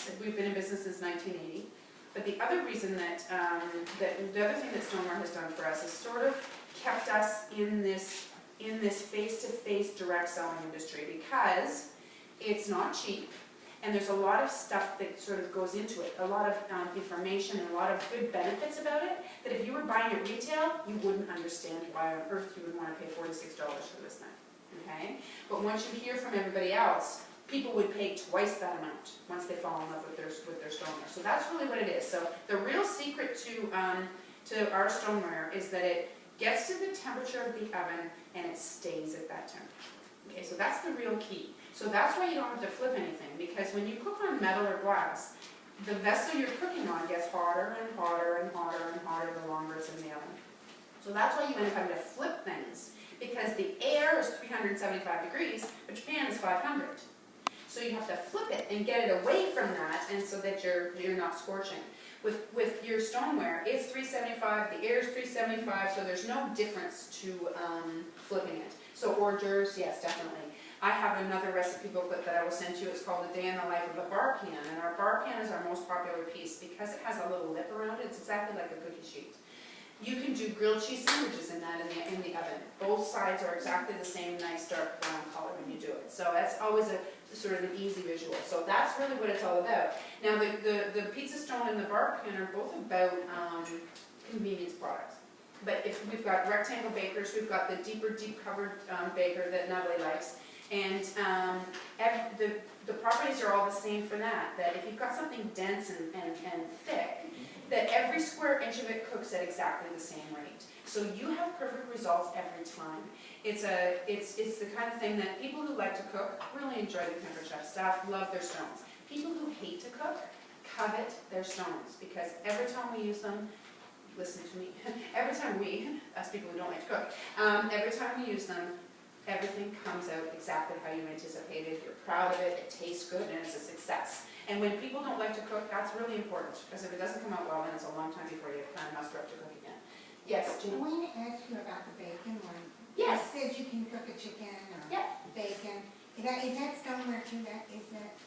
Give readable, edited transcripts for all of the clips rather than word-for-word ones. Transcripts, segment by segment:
business. We've been in business since 1980. But the other reason that, the other thing that Stoneware has done for us is sort of kept us in this face-to-face direct selling industry, because it's not cheap, and there's a lot of stuff that sort of goes into it, a lot of information and a lot of good benefits about it, that if you were buying at retail, you wouldn't understand why on earth you would want to pay $46 for this thing, okay? But once you hear from everybody else, people would pay twice that amount once they fall in love with their stoneware. So that's really what it is. So the real secret to our stoneware is that it gets to the temperature of the oven and it stays at that temperature. Okay, so that's the real key. So that's why you don't have to flip anything, because when you cook on metal or glass, the vessel you're cooking on gets hotter and hotter and hotter and hotter the longer it's in the oven. So that's why you end up having to flip things, because the air is 375 degrees, but your pan is 500. So you have to flip it and get it away from that, and so that you're not scorching. With your stoneware, it's 375, the air is 375, so there's no difference to flipping it. So hors d'oeuvres, yes, definitely. I have another recipe booklet that I will send you. It's called A Day in the Life of a Bar Pan, and our bar pan is our most popular piece because it has a little lip around it. It's exactly like a cookie sheet. You can do grilled cheese sandwiches in that in the oven. Both sides are exactly the same nice dark brown color when you do it. So that's always a sort of an easy visual. So that's really what it's all about. Now the pizza stone and the bar pan are both about convenience products. But if we've got rectangle bakers, we've got the deep covered baker that Natalie likes. And the properties are all the same for that. That if you've got something dense and thick, that every square inch of it cooks at exactly the same rate. So you have perfect results every time. It's the kind of thing that people who like to cook really enjoy the Pampered Chef stuff, love their stones. People who hate to cook covet their stones, because every time we use them, listen to me, every time us people who don't like to cook, every time we use them, everything comes out exactly how you anticipated. You're proud of it, it tastes good, and it's a success. And when people don't like to cook, that's really important, because if it doesn't come out well, then it's a long time before you plan how to cook again. Yes, Jean? I want to ask you about the bacon one. Yes. It says you can cook a chicken or bacon. Is that stoneware too? Yes.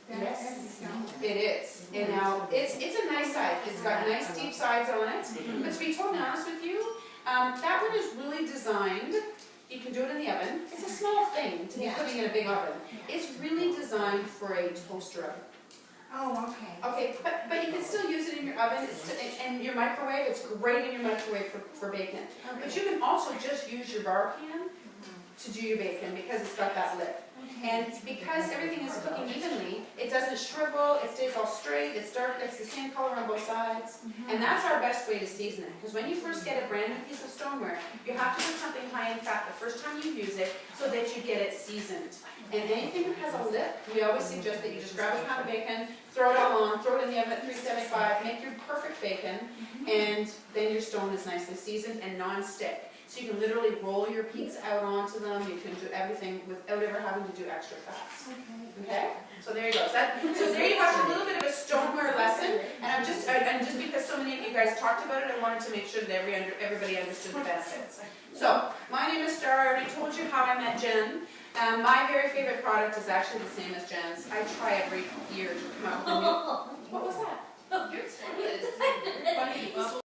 That's stoneware. It is. And now, it's a nice size. It's got nice deep sides on it. But to be totally honest with you, that one is really designed. You can do it in the oven. It's a small thing to be putting in a big oven. It's really designed for a toaster oven. Oh, okay. Okay, but you can still use it in your oven and your microwave. It's great in your microwave for bacon. Okay. But you can also just use your bar pan to do your bacon, because it's got that lip. And because everything is cooking evenly, it doesn't shrivel, it stays all straight, it's dark, it's the same color on both sides. And that's our best way to season it. Because when you first get a brand new piece of stoneware, you have to put something high in fat the first time you use it so that you get it seasoned. And anything that has a lip, we always suggest that you just grab a pound of bacon, throw it all on, throw it in the oven at 375, make your perfect bacon, and then your stone is nicely seasoned and non-stick. So you can literally roll your pizza out onto them. You can do everything without ever having to do extra fats. Okay? So there you go. So there you have a little bit of a stoneware lesson. And just because so many of you guys talked about it, I wanted to make sure that everybody understood the benefits. So my name is Star. I already told you how I met Jen. My very favorite product is actually the same as Jen's. I try every year to come up with a new. What was that? Yours. Funny.